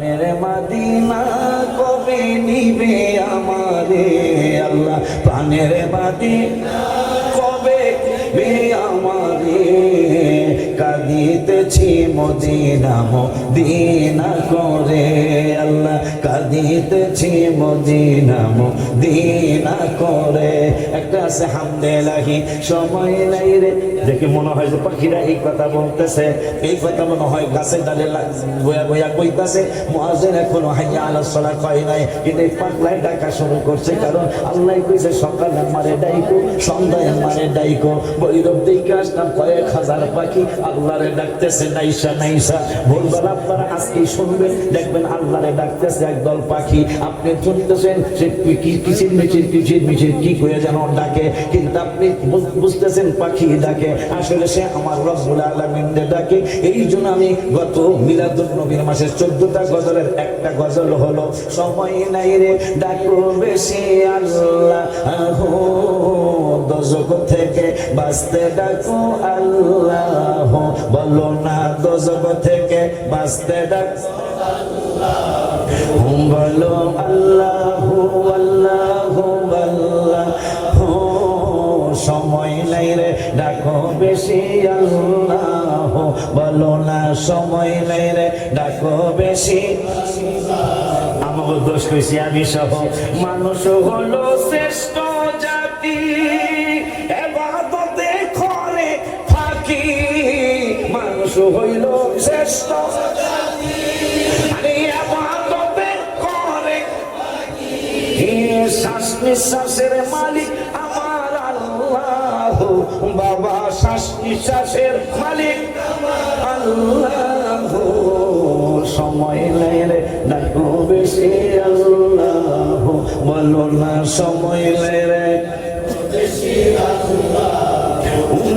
মেরে মদিনা কবে নিবে আমারে আল্লাহ, প্রাণের মদিনা কবে নিবে আমারে, কাঁদিতেছি মদিনা মদিনা করে আল্লাহ, কাঁদিতেছি মদিনা মদিনা করে। একটা আছে হামদে লাহি সময় নাই রে, দেখে মনে হয় যে পাখিরা এই কথা বলতেছে, এই কথা মনে হয় গাছের ডালে বয়া বয়া কইতাছে। মুয়াজ্জিন এখনো হাইয়া আলাস সালাত কয় নাই, কিন্তু এই পাগলায় ডাকা শুরু করছে, কারণ আল্লাহ কইছে সকালে মারে ডাইকো, সন্ধ্যায় মারে ডাইকো। বৈরব দিকে আসলাম কয়েক হাজার পাখি আল্লাহরে ডাকতেছে নাইসা নাইসা। ভোরবেলা আপনারা আজকেই শুনবেন, দেখবেন আল্লাহরে ডাকতেছে একদল পাখি। আপনি শুনতেছেন সে কিচির মিচির কি করে যেন ডাকে, কিন্তু আপনি বুঝতেছেন পাখি ডাকে, আসলে সে আমার রব্বুল আলামিনকে ডাকে। এই জন্য আমি গত মিলাদুন নবীর মাসের 14টা গজলের একটা গজল হলো সময় নাই রে ডাকো বেশি আল্লাহ, দোজখ থেকে বাঁচতে ডাকো আল্লাহ, বলো না দোজখ থেকে বাঁচতে ডাকো বলো আল্লাহ আল্লাহ আল্লাহ। সময় নাই রে ডাকো বেশি আল্লাহ, বলো না সময় নাই রে ডাকো বেশি। আমাকে দোষ কইছি আমি সহ। মানুষ হলো শ্রেষ্ঠ জাতি, ইবাদতে করে ফাঁকি। মানুষ হইল শ্রেষ্ঠ জাতি, ইবাদতে করে ফাঁকি। শ্বাস নিঃশ্বাসের মালিক আমার আল্লাহ, বাবা শ্বাস নিঃশ্বাসের মালিক আল্লাহ। সময় নাই রে ডাকো বেশি আল্লাহ, বলো না সময় নাই রে বেশি আল্লাহ।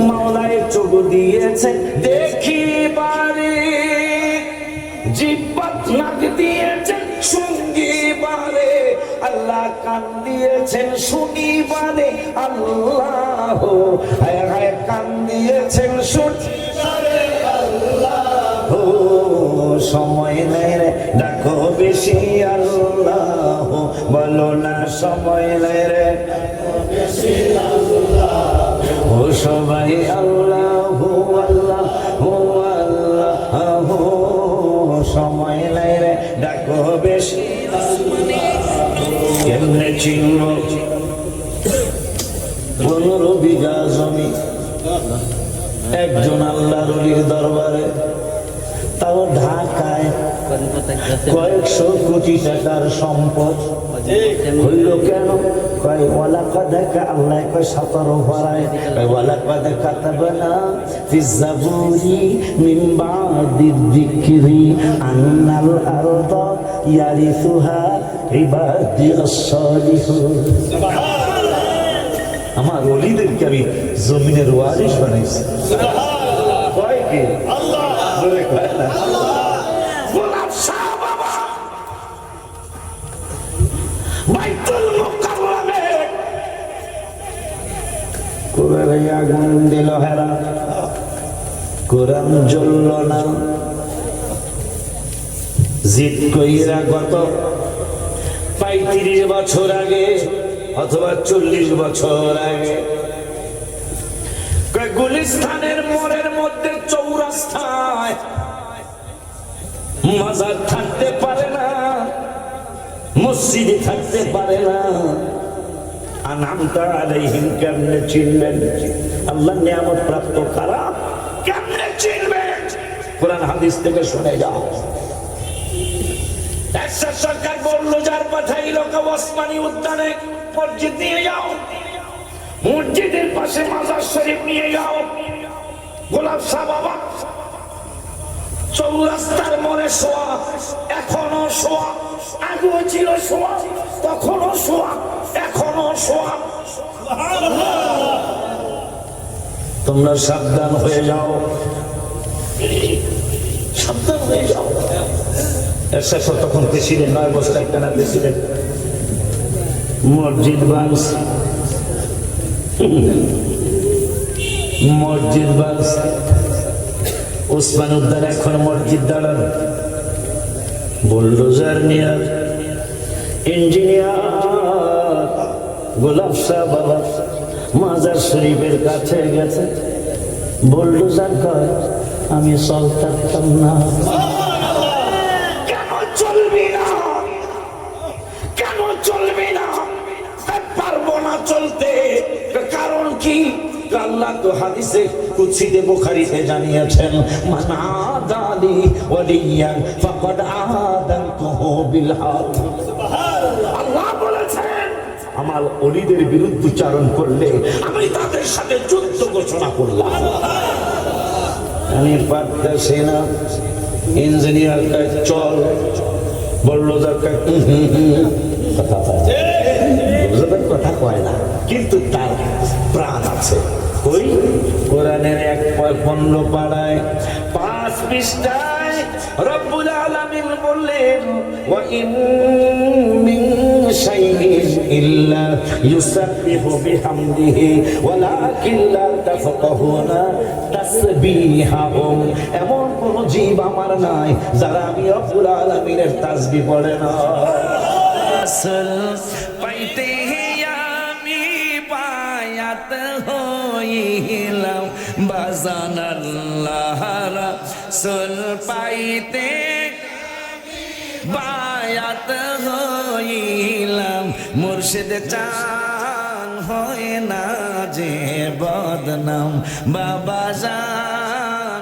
মাওলায় চোখ দিয়েছে দেখিবারে, জিহ্বা নাক দিয়েছেন শুনগিবারে, আল্লাহ কান দিয়েছেন শুনিবারে আল্লাহ, হায় হায় কান দিয়েছেন শুনিবারে আল্লাহ। সময় নেই রে ডাকো বেশি আল্লাহ, বলো না সময় নেই রে বেশি আল্লাহ। ও সবাই আল্লাহ আল্লাহ আল্লাহ, সময় নেই রে ডাকো বেশি। কেমনে চিনব 15 বিঘা জমি একজন আল্লাহর ওলির দরবারে, তাও ঢাকায় কয়েকশো কোটি টাকার সম্পদ হইল কেন? কয় ওয়ালা কাদাকা, আল্লাহ কয় 17 ভরায়, কয় ওয়ালা কাদাকা তাবনা ফিজ জাবুরি মিন বাদি যিকরি আন্নাল আরদা ইয়ারিসুহা ইবাদিয়াস সালিহুন। আমার ওলিদেরকে আমি জমিনের ওয়ারিশ বানাইছি। কয় কি আল্লাহ জোরে কয় না গোলাপ শাহ বাবা বাইতুল মুকাররমে কোরআনে আগুন দিল হেরা, কোরআন জ্বলল না। জিদ কইরা গত 35 বছর আগে অথবা 40 বছর আগে গুলিস্তানের মোড়ের মধ্যে চৌরাস্তায় মাজার থাকতে পারে না, মসজিদ থাকতে পারে না। আনআমতা আলাইহিম কেমনে চিনবেন? আল্লাহ নিয়ামত প্রাপ্ত কারা কেমনে চিনবেন? কোরআন হাদিস থেকে শুনে যাও। এরশাদ সরকার বললো যার পাঠাইল ওসমানী উদ্যানে মসজিদ নিয়ে যাও, মসজিদের পাশে মাজার শরীফ নিয়ে যাও। গোলাপ শাহ বাবা চৌরাস্তার মোড়ে শোয়া, এখনো শোয়া, আগেও ছিল শোয়া, তখনও শোয়া, এখনো শোয়া। তোমরা সাবধান হয়ে যাও, সাবধান হয়ে যাও। এরশাদ তখন প্রেসিডেন্ট, 9 বছর একটা না প্রেসিডেন্ট। মসজিদ বাংছে, মসজিদ বাংছে। ওসমান উদ্যান এখন মসজিদ দাঁড়ানো, বুলডোজার নিয়ে ইঞ্জিনিয়ার গোলাপ শাহ বাবা মাজার শরীফের কাছে গেছে। বুলডোজার কয় আমি চলতাম না। কেন চলবি না? কেন চলবি না? পারবো না চলতে। কারণ কি? আল্লাহ তো হাদিসে কুদসিতে বুখারীতে জানিয়েছেন, মান আদালি ওয়ালিয়ান ফাকাদ আযানতুহু বিল হারব। আল্লাহ বলেছেন আমার ওলিদের বিরুদ্ধে উচ্চারণ করলে আমি তাদের সাথে যুদ্ধ ঘোষণা করলাম। আমি পারতেছি না। ইঞ্জিনিয়ার কাজ চল, বুলডোজার কাজ কথা কয় না, কিন্তু তার প্রাণ আছে। ওই কোরআনের ১:১৫ পাড়ায় ৫ পৃষ্ঠায় রব্বুল আলামিন বললেন, ওয়া ইন মিন শাইইন ইল্লা ইউসাব্বিহু বিহামদিহি ওয়ালাকিন লা তাফকাহুনা তাসবিহাহুম। এমন কোন জীব আমার নাই যারা আমি রব্বুল আলামিনের তাসবিহ পড়ে না। পাইতে আমি বায়াত হইলাম বাজান আল্লাহ রাসূল পাইতে বায়াত হইলাম মুর্শিদ চান হয় না যে বদনাম বাবা জান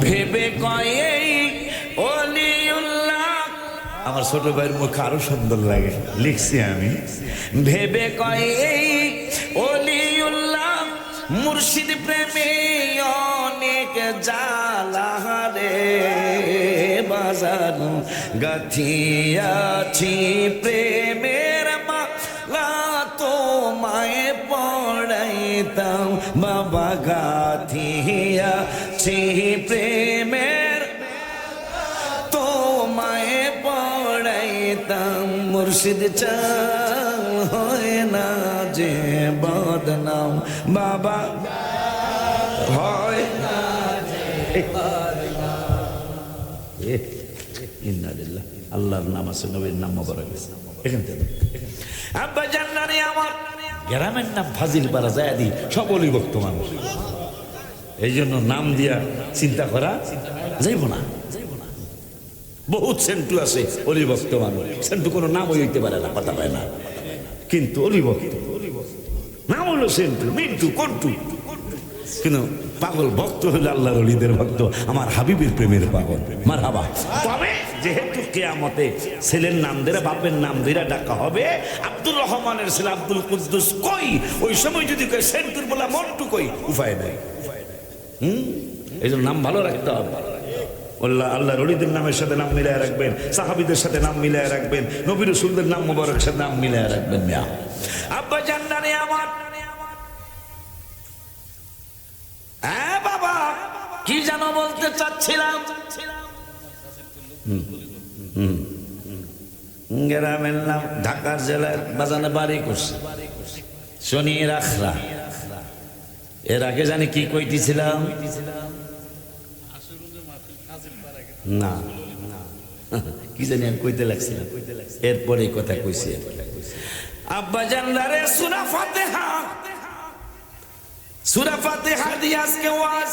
ভেবে কয়ে আমার ছোট ভাইয়ের মুখ আরো সুন্দর লাগে, লিখছি আমি। ভেবে কয় এই ওলিউল্লাহ মুর্শিদ প্রেমে অনেক জ্বালা রে বাজার গাথিয়াছি প্রেমের মালা তোমায় পড়াইতাম বাবা গাথিয়াছি প্রেমের তোমায় পড়াইতাম মুর্শিদ চাল হয় না যে বদনাম বাবা হয় না যে ইন্নালিল্লাহ। আল্লাহর নাম আছে, নবীর নাম মোবারক আছে। এখান থেকে আব্বা জান্নারি আমার গ্রামের নাম ফাজিল পাড়া যায় দি সকলই ভক্ত মানুষ। এই জন্য নাম দিয়া চিন্তা করা যাইব না। বহুত সেন্টু আছে অলিভক্ত মানুষ, সেন্টু কোনো নাম হইতে পারে না, কথা পায় না, কিন্তু অলিভক্ত নাম হলো সেন্টু, মিন্টু, কন্টু। কিন্তু পাগল ভক্ত হলো আল্লাহর অলিদের ভক্ত, আমার হাবিবের প্রেমের পাগল। মারহাবা। তবে যেহেতু কিয়ামতে ছেলের নাম ধরে বাপের নাম ধরে ডাকা হবে, আব্দুর রহমানের ছেলে আব্দুল কুদ্দুস কই, ওই সময় যদি কই সেন্টুর বলা মন্টু কই, উপায় নাই। এই জন্য নাম ভালো রাখতে হবে। আল্লাহর ওলিদের নামের সাথে নাম মিলায় রাখবেন, সাহাবীদের সাথে নাম মিলায় রাখবেন, নবী রাসূলদের নাম মুবারক সাথে নাম মিলায় রাখবেন। মিয়া আব্বা জান্নারে আমার, হ্যাঁ বাবা কি জানো বলতে চাচ্ছিলাম। গ্রামের নাম ঢাকার জেলার বাজানে বাড়ি করছে শনি রাখরা। এর আগে জানি কি কইতেছিলাম না, কি জানি আমি কইতে লাগছিলাম, এরপরে কথা কইছি। আব্বা জানলারে সূরা ফাতিহা, সূরা ফাতিহা দিয়ে আজকে ওয়াজ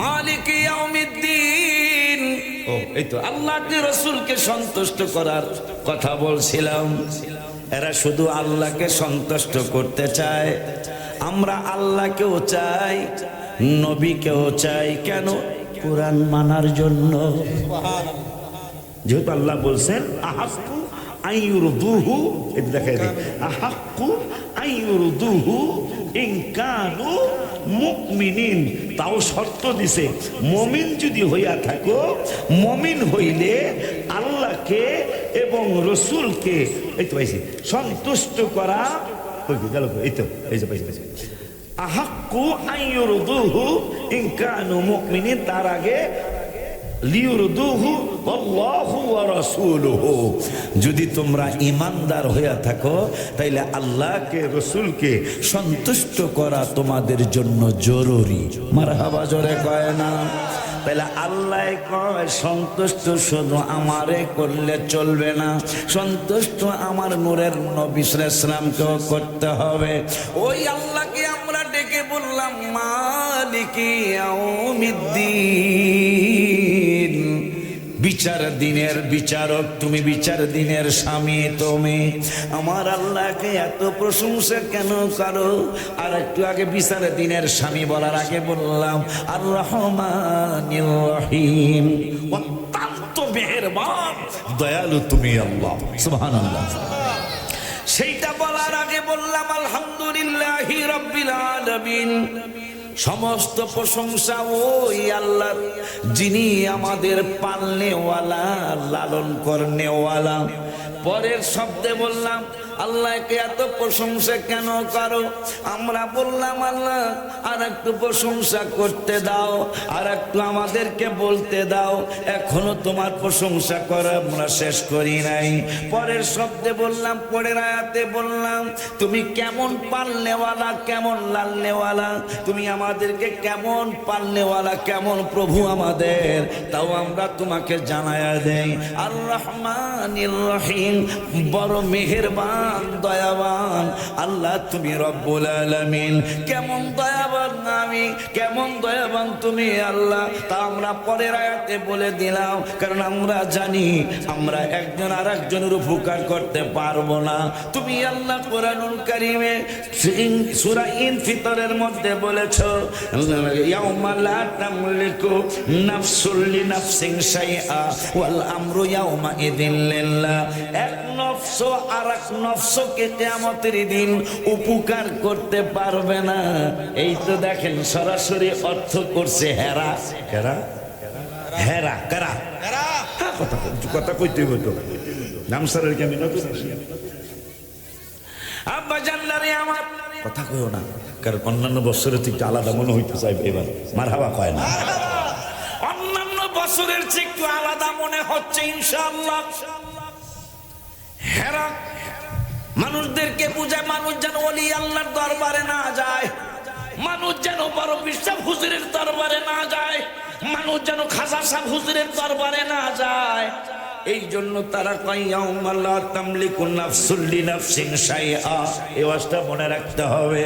মালিক ইয়াউমিদ্দিন। ও এই তো আল্লাহকে রাসূলকে সন্তুষ্ট করার কথা বলছিলাম। এরা শুধু আল্লাহকে সন্তুষ্ট করতে চায়, আমরা আল্লাহকেও চাই, নবীকেও চাই। কেন? কোরআন মানার জন্য। যেহেতু আল্লাহ বলছেন আহাক্কু আইয়ুরদুহু, এটা দেখাই দিই, আহাক্কু আইয়ুরদুহু ইন কানু মুমিনিন। তাও শর্ত দিছে, মুমিন যদি হইয়া থাকো, মুমিন হইলে আল্লাহকে এবং রাসূলকে এই তো পাইছি সন্তুষ্ট করা। এই তো এই যে পাইছি আহাক্কু আইয়ুরদুহু ইন কানু মুমিনিন, তার আগে লিউরদুহু আল্লাহু ওয়া রাসূলুহু। যদি তোমরা ঈমানদার হইয়া থাকো তাইলে আল্লাহকে রাসূলকে সন্তুষ্ট করা তোমাদের জন্য জরুরি। মারহাবা জোরে কয় না। তাহলে আল্লাহ কয় সন্তুষ্ট শুধু আমারে করলে চলবে না, সন্তুষ্ট আমার নূরের নবী সাল্লাল্লাহু আলাইহি ওয়াসাল্লামকেও করতে হবে। ওই আল্লাহকে আমরা ডেকে বললাম মালিকি ইয়াউমিদ্দিন, বিচার দিনের বিচারক তুমি, বিচার দিনের স্বামী তুমি। আমার আল্লাহকে এত প্রশংসা কেন করো? আর একটু আগে বিচার দিনের স্বামী বলার আগে বললাম আর রহমানির রহিম, অত্যন্ত মেহেরবান দয়ালু তুমি আল্লাহ, সুবহানাল্লাহ। সেইটা বলার আগে বললাম আলহামদুলিল্লাহি রাব্বিল আলামিন। সমস্ত প্রশংসা ওই আল্লাহ যিনি আমাদের পালনেওয়ালা, লালন করনেওয়ালা। পরের শব্দে বললাম আল্লাহকে এত প্রশংসা কেন করো? আমরা বললাম আল্লাহ আর একটু প্রশংসা করতে দাও, আর একটু আমাদেরকে বলতে দাও, এখনো তোমার প্রশংসা করা আমরা শেষ করি নাই। পরের শব্দে বললাম, পরের আয়াতে বললাম তুমি কেমন পালনেওয়ালা, কেমন লালনেওয়ালা, তুমি আমাদেরকে কেমন পালনেওয়ালা, কেমন প্রভু আমাদের, তাও আমরা তোমাকে জানায়া দেই। আর রহমানির রহিম, বড় মেহেরবান দয়াবান আল্লাহ তুমি রব্বুল আলামিন। কেমন দয়াবান আমি, কেমন দয়াবান তুমি আল্লাহ, তা আমরা পরের আয়াতে বলে দিলাম, কারণ আমরা জানি আমরা একজন আর একজনের উপকার করতে পারবো না। তুমি আল্লাহ কোরআনুল কারীমে সূরা ইনফিতরের মধ্যে বলেছো ইয়াউমা লা তামলিকু নাফসুল লিনাফসিন শাইআ ওয়াল আমরু ইয়াউমা ইযিন লিল্লাহ। এক নফস আর এক নফসকে কিয়ামতের দিন উপকার করতে পারবে না। এই তো দেখেন সরাসরি অর্থ করছে হেরা। হেরা হেরা কারা? কথা কইতে হইতো নাম স্যারের কি আমি নতুন আব্বা জান্নারে আমার কথা কইও না, কারণ অন্যান্য বছরের থেকে আলাদা মনে হইতে চাইবে এবার। মারহাবা কয় না, অন্যান্য বছরের চেয়ে একটু আলাদা মনে হচ্ছে ইনশাআল্লাহ। হেরা মানুষদেরকে বুঝায়, মানুষ যেন ওলি আল্লাহর দরবারে না যায়, মানুষ যেন বড় বিশ্বাস হুজুরের দরবারে না যায়, মানুষ যেন খাজা সাহেব হুজুরের দরবারে না যায়। এই জন্য তারা কয় ইয়াউমা লা তামলিকু নাফসুল লিনাফসিন শাইআ। এই ওয়াজটা মনে রাখতে হবে,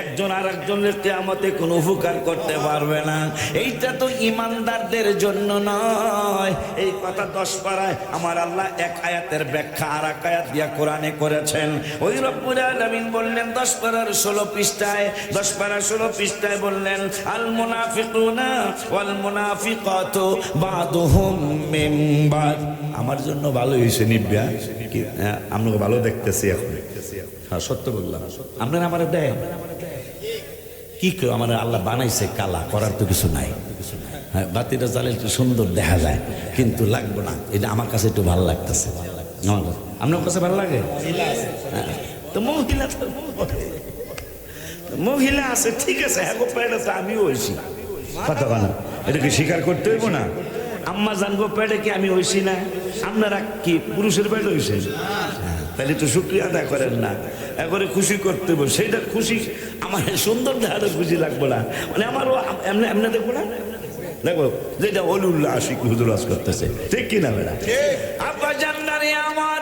একজন আর একজনের কিয়ামতে কোনো উপকার করতে পারবে না। এইটা তো ইমানদারদের জন্য নয়। এই কথা 10 পারায় আমার আল্লাহ এক আয়াতের ব্যাখ্যা আর এক আয়াত দিয়া কোরআনে করেছেন। ওই রব্বুল আলামিন বললেন 10 পারার 16 পৃষ্ঠায়, 10 পারা 16 পৃষ্ঠায় বললেন আল মুনাফিকুনা ওয়াল মুনাফিকাতু বাদুহুম মিন বাদ। আমার জন্য ভালো হয়েছে নিব্যা কি, আপনাকে ভালো দেখতেছি এখন। হ্যাঁ সত্য বললাম, আপনারা আমার দেয় কি কেউ আমার আল্লাহ বানাইছে কালা, করার তো কিছু নাই। হ্যাঁ বাতিটা জ্বালে একটু সুন্দর দেখা যায়, কিন্তু লাগবে না, এটা আমার কাছে একটু ভালো লাগতেছে। আপনার কাছে ভালো লাগে? তো মহিলা আছে ঠিক আছে, হ্যাঁ প্যাড আছে, আমিও হয়েছি। কথা বলা এটাকে স্বীকার করতে হইব না। আম্মা জানবো প্যাডে কি আমি হইছি না? আপনারা কি পুরুষের প্যাডে হয়েছেন? তাহলে তো শুক্রিয়া আদায় করেন না, একবারে খুশি করতে হবে। সেইটা খুশি আমার সুন্দর দেখাটা খুশি লাগবো না, মানে আমারও এমনি এমনি দেখবো না, দেখবো যেটা অলিউল্লাহ আশিক হুজুর ওয়াজ করতেছে, ঠিক কিনা বেড়া? আব্বা জান্নারে আমার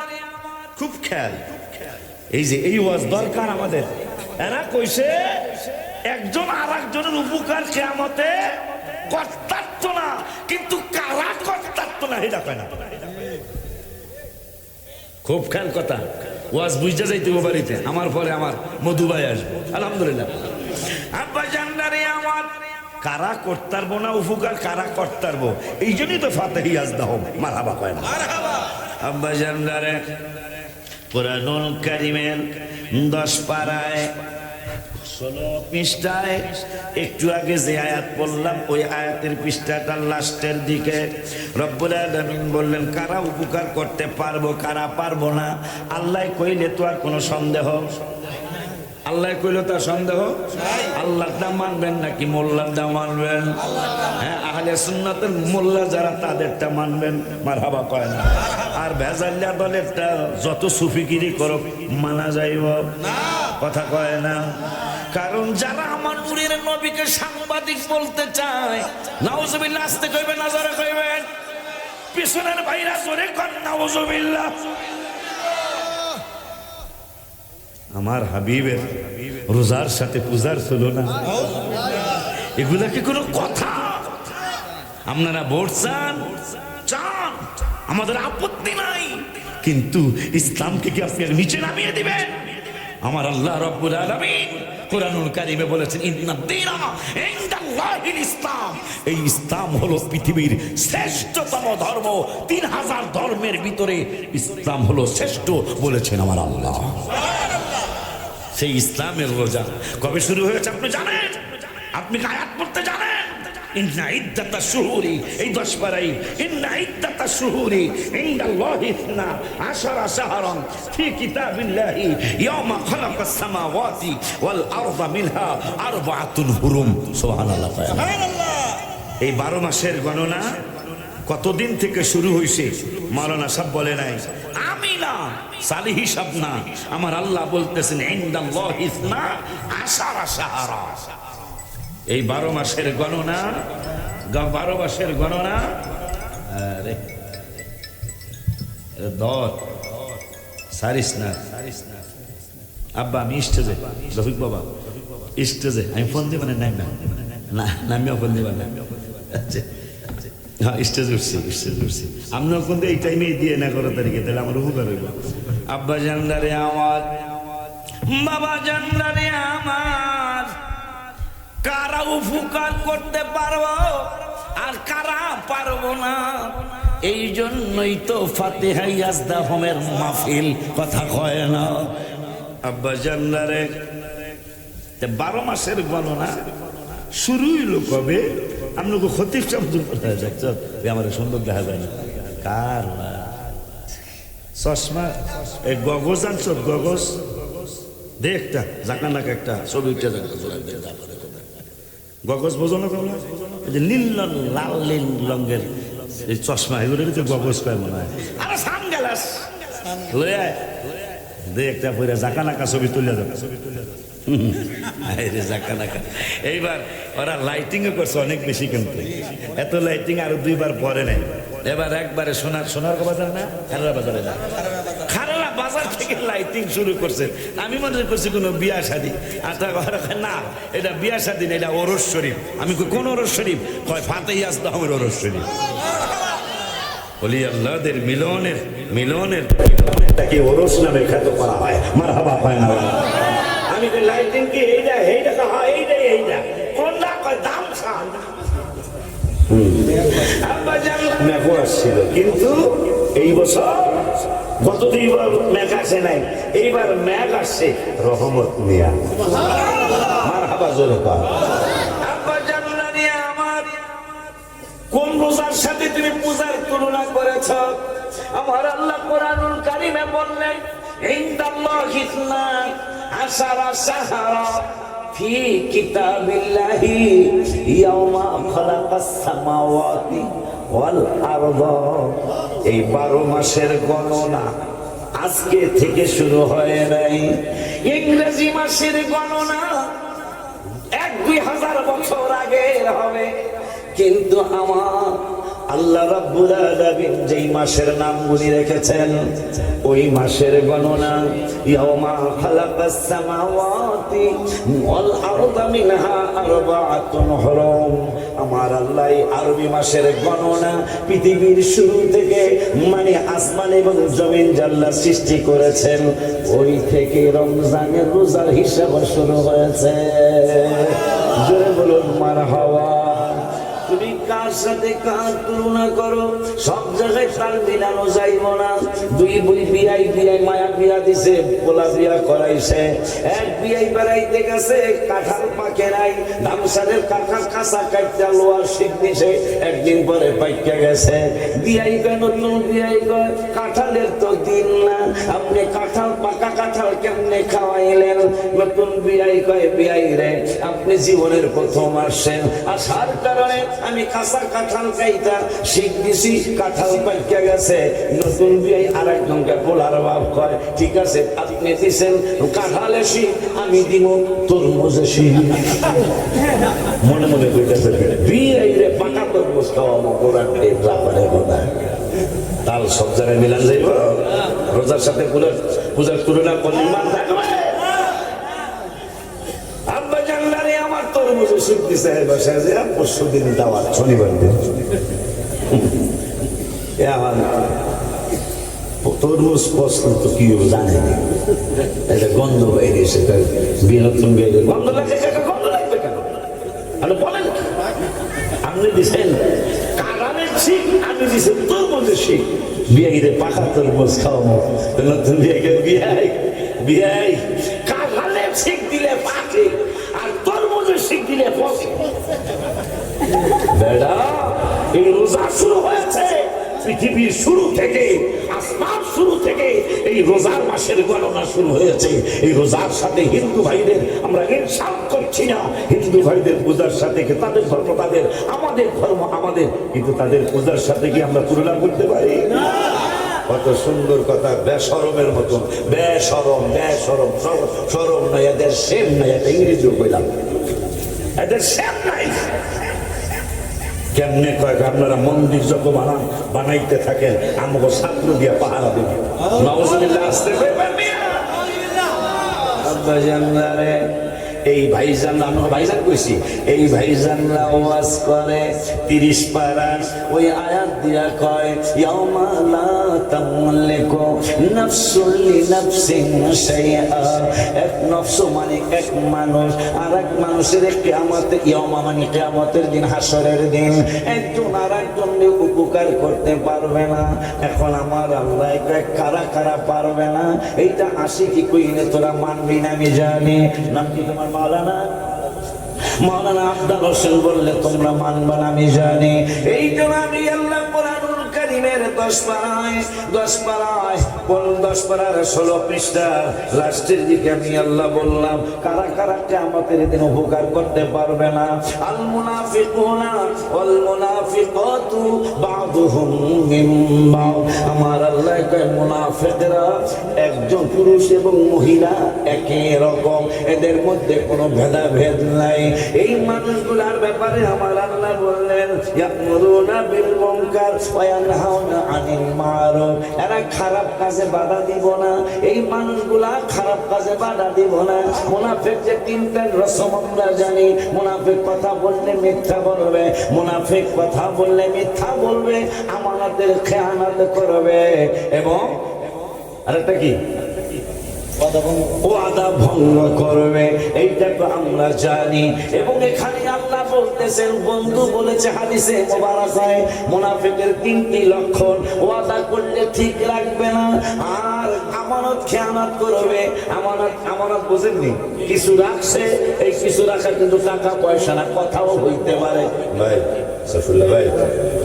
খুব খেয়াল, এই যে এই ওয়াজ দরকার আমাদের। এরা কইছে একজন আর একজনের উপকার কিয়ামতে কর্তাত্ব না, কিন্তু কারা কর্তাত্ব না এটা কয় না। খুব খেয়াল কথা, ওয়াজ বুঝতে যাইতে বাড়িতে। আমার পরে আমার মধু ভাই আসবে, আলহামদুলিল্লাহ। আব্বা জান্নারে আমার কারা করতারবো না উপকার, কারা করতারবো, এই জন্যই তো ফাতেহি আজদা হোক মারহাবা কয় না। আব্বা জান্নারে কুরআনুল কারীমের 10 পারায় 16 পৃষ্ঠায় একটু আগে যে আয়াত পড়লাম, ওই আয়াতের পৃষ্ঠাটার লাস্টের দিকে রব্বুল আলামিন বললেন কারা উপকার করতে পারবো, কারা পারবো না। আল্লাহ কইলে তো আর কোনো সন্দেহ, আল্লাহ কইলে তার সন্দেহ? আল্লাহটা মানবেন নাকি মোল্লারটা মানবেন? হ্যাঁ আহলে সুন্নাতের মোল্লা যারা তাদেরটা মানবেন, মারহাবা কয় না। আর ভেজালিয়া দলেরটা যত সুফিগিরি করো মানা যাইব, কথা কয় না। কারণ যারা আমার নূরের নবীকে সাংবাদিক বলতে চায়, নাউজুবিল্লাহ। আসতে কইবেন না জোরে কইবেন? পিছনের ভাইরা জোরে কর নাউজুবিল্লাহ। আমার হাবিবের রোজার সাথে পূজার তুলনা, এগুলা কি কোনো কথা? আপনারা ভোট চান, চান, আমাদের আপত্তি নাই, কিন্তু ইসলামকে কি আপনি নিচে নামিয়ে দিবেন? আমার আল্লাহ রাব্বুল আলামিন কোরআনুল কারীমে বলেছেন, ইন্নাদ-দীনা ইনদাল্লাহিল ইসলাম। এই ইসলাম হলো পৃথিবীর শ্রেষ্ঠতম ধর্ম। 3000 ধর্মের ভিতরে ইসলাম হলো শ্রেষ্ঠ বলেছেন আমার আল্লাহ। সেই ইসলামের রোজা কবে শুরু হয়েছে আপনি জানেন? আপনি কি আয়াত পড়তে জানেন? ইন্না ইদ্দাতাশ শুহুরি, এই 10 পারাই, ইন্না ইদ্দাতাশ শুহুরি ইনদাল্লাহি 12 শাহরান ফি কিতাবিল্লাহি ইয়াওমা খালাকাস সামাওয়াতি ওয়াল আরদা মিনহা আরবাআতুন হুরুম। সুবহানাল্লাহ, সুবহানাল্লাহ। এই 12 মাসের গণনা কতদিন থেকে শুরু হয়েছে মাওলানা সাহেব বলে নাই, আমি না, সালিহ হিসাব না, আমার আল্লাহ বলতেছেন ইনদাল্লাহি 12 শাহরা। এই 12 মাসের গণনা, 12 মাসের গণনা, আরে দর সারিস না আব্বা, আমি স্টেজে, রফিক বাবা স্টেজে, আমি ফোন দিব না, না আমিও ফোন দিব না। আচ্ছা, হ্যাঁ স্টেজে উঠছি, স্টেজে উঠছি। আপনিও কোন এই টাইমে দিয়ে না 11 তারিখে, তাহলে আমার উপকার হইব। আব্বা জানদারে আমার, বাবা জানদারে আমার, কারা উপকার করতে পারবো আর কারা পারবো না, এই জন্যই তো ফাতিহা ইয়াজদাহমের মাহফিল কথা কয় না। আব্বা জানদারে 12 মাসের গণনা শুরু হইল কবে? আপনাকে খতিব সাহেব দেখছ, আমার সুন্দর দেখা যায় না, কার চশমা, এই গগজ আনছ, গগজ দেখটা জাকানাক একটা ছবি উঠে গগজ বোঝো না? নীল লাল নীল রঙের এই চশমা, এগুলো গগজ কয় মনে হয়। আরে সানগ্লাস লয়ে আয়, দেখটা পরে জাকানাকা ছবি তুলে যাবে। এইবার ওরা লাইটিং করছে অনেক বেশি, কিন্তু এত লাইটিং আরো 2 বার পরে নাই। এবার একবারে সোনার বাজার না, খাররা বাজারে না, খাররা বাজার থেকে লাইটিং শুরু করছে। আমি মনে করছি কোনো বিয়া শাদী, না এটা বিয়া শাদী না, এটা ওরস শরীফ। আমি কোন ওরস শরীফ? কয় ফাতিহা ইয়াজদাহমের ওরস শরীফ। বলি আল্লাহদের মিলনের তাকে ওরস নামে খ্যাত করা হয়, মারহাবা হয় না। আমি লাইটিং কি এইটা এইটা কোনটা কয় দাম ছাড় ছিল, কিন্তু এই বছর গত 2 বার মেঘ আসে নাই, এইবার মেঘ আসছে রহমত নিয়া। মারহাবা জোরে কর। আব্বা জানলানি আমার, কোন রোজার সাথে তুমি পূজার তুলনা করেছ? আমার আল্লাহ কোরআনুল কারীমে বললেন, ইনদাল্লাহি 12 শাহরা ফি কিতাবিল্লাহি ইয়াওমা খালাকাস সামাওয়াতি ওয়াল আরদা। এই 12 মাসের গণনা আজকে থেকে শুরু হয় নাই। ইংরেজি মাসের গণনা 1-2000 বছর আগের হবে, কিন্তু আমার আল্লাহ রাব্বুল আলামিন যেই মাসের নামগুলি রেখেছেন, ওই মাসের গণনা ইয়াওমা খালাকাস সামাওয়াতি ওয়াল আরদা মিনহা আরবাআতুন হুরুম। আমার আল্লাহ আরবি মাসের গণনা পৃথিবীর শুরু থেকে, মানে আসমান এবং জমিন আল্লাহ সৃষ্টি করেছেন, ওই থেকে রমজানের রোজার হিসাব শুরু হয়েছে। জোরে বলুন মারহাবা। তুমি কার সাথে কার তুলনা করো? সব জায়গায় তাল মিলানো যাইব না। 2 বিয়াই মায়া বিয়া দিছে, পোলা বিয়া করাইছে। এক বিয়াই বেড়াইতে গেছে, কাঁঠাল পাকে নাই, ধামসারের কাঁঠাল কাঁচা কাটটা লোয়ার শিখ দিছে, একদিন পরে পাইকা গেছে। বিয়াই কয়, নতুন বিয়াই কয়, কাঁঠালের তো দিন না, আপনি কাঁঠাল পাকা কাঁঠাল কেমনে খাওয়াইলেন? নতুন বিয়াই কয়, বিয়াই রে আপনি জীবনের প্রথম আসছেন, আসার কারণে আমি কাঁচা কাঁঠাল খাইতা শিখ দিছি, কাঁঠাল পাইকা গেছে। নতুন বিয়াই আর একজনকে বলার ভাব কয়, ঠিক আছে আপনি দিছেন কাঁঠালে শিখ, আমি দিব তরমুজে শিখ। মনে মনে কইতেছে বিয়াই রে পাকা তরমুজ খাওয়াবো, কোরআন এই ব্যাপারে কথা তাল সব জায়গায় মিলান যাইব। রোজার সাথে পূজার তুলনা করলে মান থাকবে। আব্বা জানলারে আমার তরমুজে শিখ দিছে বাসায় যে পরশু দিন দাওয়াত, শনিবার দিন আমার তরমুজ পছন্দ তো কি জানে না, এটা গন্ধ বাইরে সেটা বিনোদন বাইরে গন্ধ লাগে, গন্ধ লাগবে কেন বলেন? আপনি দিচ্ছেন কাঁঠালের শিখ, আমি দিচ্ছি তরমুজের শিখ। বিয়াইরে পাকা তরমুজ খাওয়াবো, নতুন বিয়াইকে বিয়াই বিয়াই কাঁঠালের শিখ দিলে পাকে আর তরমুজের শিখ দিলে পচে। বেড়া এই রোজা শুরু হয়েছে পৃথিবীর শুরু থেকে, আসমান শুরু থেকে এই রোজার মাসের গণনা শুরু হয়েছে। এই রোজার সাথে হিন্দু ভাইদের আমরা ইনসাফ করছি না। হিন্দু ভাইদের পূজার সাথে তাদের ধর্ম তাদের, আমাদের ধর্ম আমাদের, কিন্তু তাদের পূজার সাথে কি আমরা তুলনা করতে পারি? কত সুন্দর কথা, বেশরমের মতন, বেশরম বেশরম সরম নাই, এদের সেম নাই, একটা ইংরেজিও কইলাম, এদের সেম নাই। কেমনে কয়েক আপনারা মন্দির যত বানাইতে থাকেন আমাকে ছাত্র দিয়া পাহারা দেবেন, নওয়াজুবিল্লাহ আসতে এই ভাইজান, আমরা ভাইজান কইছি, এই ভাইজানরা ওয়াজ করে 30 পারা ওই আয়াত দিয়া কয়, ইয়াউমা লা তামলিকু নাফসুন লিনাফসিন শাইআ। এক নফস মানে এক মানুষ আর এক মানুষের কিয়ামতে, ইয়াউমা মানে কিয়ামতের দিন, হাসরের দিন, একজন আর একজনকে উপকার করতে পারবে না। এখন আমার আল্লাহ কয় কারা কারা পারবে না, এইটা আশিকি কইলে তোরা মানবি না আমি জানি। নাম কি তোমার? মাওলানা আফজাল হোসেন বললে তোমরা মানবা না আমি জানি। এই জন্য আমি আল্লাহ কোরআনুল কারীমের 10 পারার 16 পৃষ্ঠা লাস্টের দিকে আমি আল্লাহ বললাম কারা কারা কিয়ামতের দিন উপকার করতে পারবে না। আল মুনাফিকুনা ওয়াল মুনাফিকাতু বা'দুহুম মিন বা'দ। আমার আল্লাহ কয় মুনাফিকরা একজন পুরুষ এবং মহিলা একই রকম, এদের মধ্যে কোনো ভেদাভেদ নাই। এই মানুষগুলার ব্যাপারে আমার আল্লাহ বললেন ইয়ামুরুনা বিল মুনকার ওয়া ইয়ানহাউনা আনিল মারুফ। এরা খারাপ কাজে বাধা দিব না, এই মানুষগুলা খারাপ কাজে বাধা দিব না। মুনাফিক যে 3টার রসম আমরা জানি, মুনাফিক কথা বললে মিথ্যা বলবে, মুনাফিক কথা বললে মিথ্যা বলবে, আমানতের খেয়ানত করবে, এবং আরেকটা কি ওয়াদা ভঙ্গ করবে। এইটা তো আমরা জানি। এবং এখানে আল্লাহ বলতেছেন, বন্ধু বলেছে হাদিসে মুবারাকায়, মুনাফিকের 3টি লক্ষণ, ওয়াদা করলে ঠিক রাখবে না, আর আমানত খেয়ানত করবে। আমানত বুঝেননি, কিছু রাখছে, এই কিছু রাখা কিন্তু টাকা পয়সা না, কথাও হইতে পারে। ভাই সাইফুল্লাহ ভাই,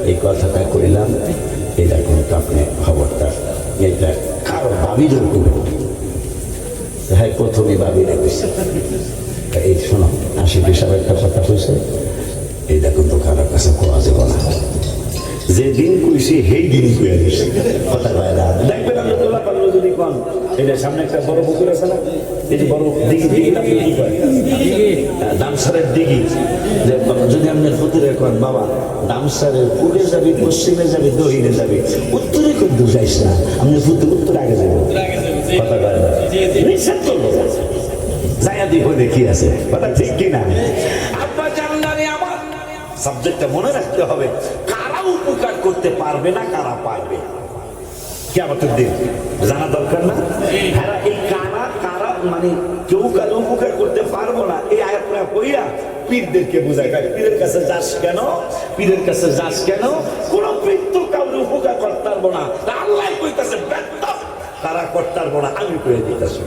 এই কথাটা কইলাম, এটা কিন্তু আপনি খবরদার, এটা কারো ভাবিদের করবেন। হ্যাঁ, প্রথমে ভাবি রেখেছে। এই শোনো, আশিক হিসাবে একটা কথা কইছে, এই দেখুন তো কারোর কাছে কোয়া যাবে না, যে দিন কইছি সেই দিনই কইয়া দিছে, কথা কয় না। দেখবেন আপনি তোলা পারলো যদি কন, এটা সামনে একটা বড় পুকুর আছে না, এই যে বড় দিঘি, দিঘিটা কি কয়, দামসারের দিঘি। যদি আপনার পুকুরে কন বাবা দামসারের পূর্বে যাবি, পশ্চিমে যাবি, দক্ষিণে যাবি, উত্তরে কিন্তু যাইস না, আপনি উত্তর আগে যাবো, কথা কয় না, নিষেধ করবো, যাইয়া দেখো দেখি আছে, কথা ঠিক কিনা? আব্বা জানলারে আমার সাবজেক্টটা মনে রাখতে হবে, কারা উপকার করতে পারবে না, কারা পারবে, কিয়ামতের দিন জানা দরকার না? হ্যাঁ, এই কারা কারা মানে কেউ কারো উপকার করতে পারবো না, এই আয়াতটা কইয়া পীরদেরকে বুঝায়, পীরের কাছে যাস কেন, পীরের কাছে যাস কেন, কোন পীর তো কাউকে উপকার করতে পারবো না, আল্লাহ কইতাছে ব্যর্থ, তারা করতে পারবো না, আমি কয়ে দিতেছি।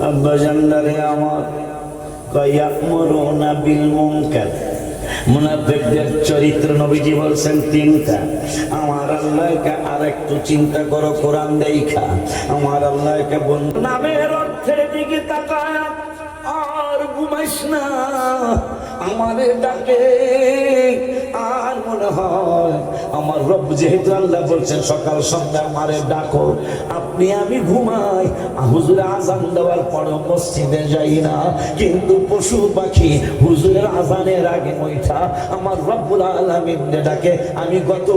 আব্বা জানলারে আমার, ইয়ামুরুনা বিল মুনকার মুনাফিকদের চরিত্র নবীজি বলছেন তিনটা। আমার আল্লাহকে আর একটু চিন্তা করো কোরআন দেখা। আমার আল্লাহকে বন্ধু নামের অর্থের দিকে তাকায় আর ঘুমাইস না। আমারে ডাকে আর মনে হয় আমার রব যেহেতু আল্লাহ বলছেন সকাল সন্ধ্যা আমারে ডাকো, আপনি আমি ঘুমাই, হুজুরে আজান দেওয়ার পরও মসজিদে যাই না, কিন্তু পশু পাখি হুজুরের আজানের আগে ওইটা আমার রব্বুল আলামিন ডাকে। আমি গত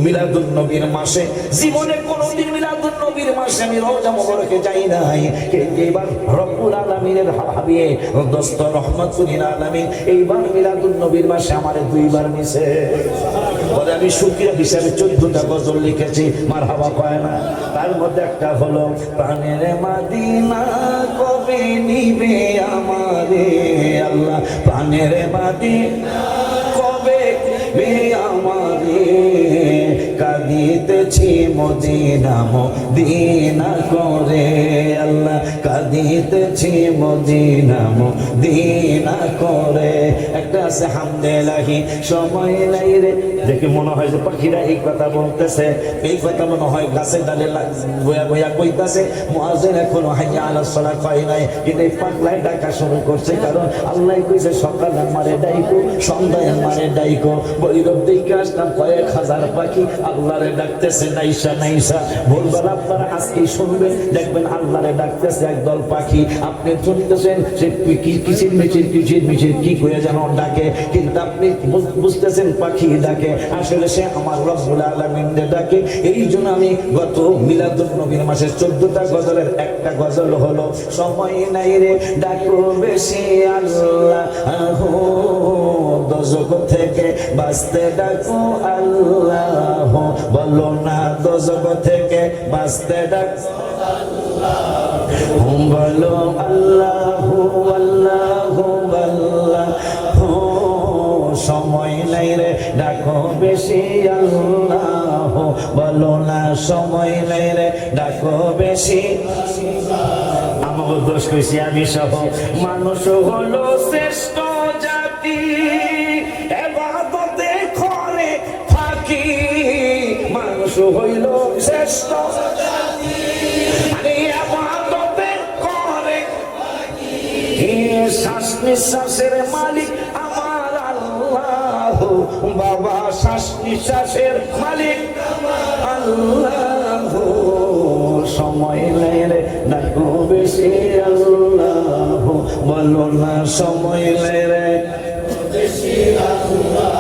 মিলাদুন নবীর মাসে জীবনে কোনোদিন মিলাদুন নবীর মাসে আমি রওজা মুবারকে যাই নাই, কিন্তু এবার রব্বুল আলামিনের হাবিয়ে দোস্ত রহমাতুল আলামিন এইবার মিলাদুন নবীর মাসে আমারে দুইবার নিছে। পরে আমি শুকরিয়া হিসাবে 14টা গজল লিখেছি, মারহাবা কয় না। তার মধ্যে একটা হলো প্রাণের মাদিনা কবে নিবে আমারে আল্লাহ, প্রাণের মাদিনা কবে নিবে আমারে, কাঁদিতেছি মদিনা মদিনা করে আল্লাহ, কাঁদিতেছি মদিনা মদিনা করে। একটা আছে হামদে লাহি সময় নাই রে, দেখে মনে হয় যে পাখিরা এই কথা বলতেছে, এই কথা মনে হয় গাছের ডালে বয়া বয়া কইতাছে। মুয়াজ্জিন এখনো হাইয়া আলাস সালাত কয় নাই, কিন্তু এই পাগলায় ডাকা শুরু করছে, কারণ আল্লাহ কইছে সকালে আমারে ডাইকো, সন্ধ্যায় আমারে ডাইকো। বৈরব দিকে আসলাম কয়েক হাজার পাখি আল্লাহরে ডাকতেছে নাইসা নাইসা। ভোরবেলা আপনারা আজকেই শুনবেন, দেখবেন আল্লাহরে ডাকতেছে একদল পাখি। আপনি শুনতেছেন সে কিচির মিচির কি করে যেন ডাকে, কিন্তু আপনি বুঝতেছেন পাখি ডাকে, আসলে সে আমার রব্বুল আলামিনের ডাকে। এই জন্য আমি গত মিলাদুন নবীর মাসে 14টা গজলের একটা গজল হলো সময় নাই রে ডাকো বেশি আল্লাহ, দোজখ থেকে বাঁচতে ডাকো আল্লাহ, বলো না দোজখ থেকে বাঁচতে ডাকো বলো আল্লাহ আল্লাহ আল্লাহ, সময় নাই রে ডাকো বেশি আল্লাহ, বলো না সময় নাই রে ডাকো বেশি। আমাকে দোষ কইছি আমি সহ, মানুষ হলো শ্রেষ্ঠ জাতি ইবাদতে করে ফাঁকি, মানুষ হইল শ্রেষ্ঠ জাতি ইবাদতে করে ফাঁকি, শ্বাস নিঃশ্বাসের মালিক আমার আল্লাহ, বাবা শ্বাস নিঃশ্বাসের মালিক আল্লাহ, সময় নেই ডাকো বেশি আল্লাহ, বলো না সময় নেই রে বেশি আল্লাহ।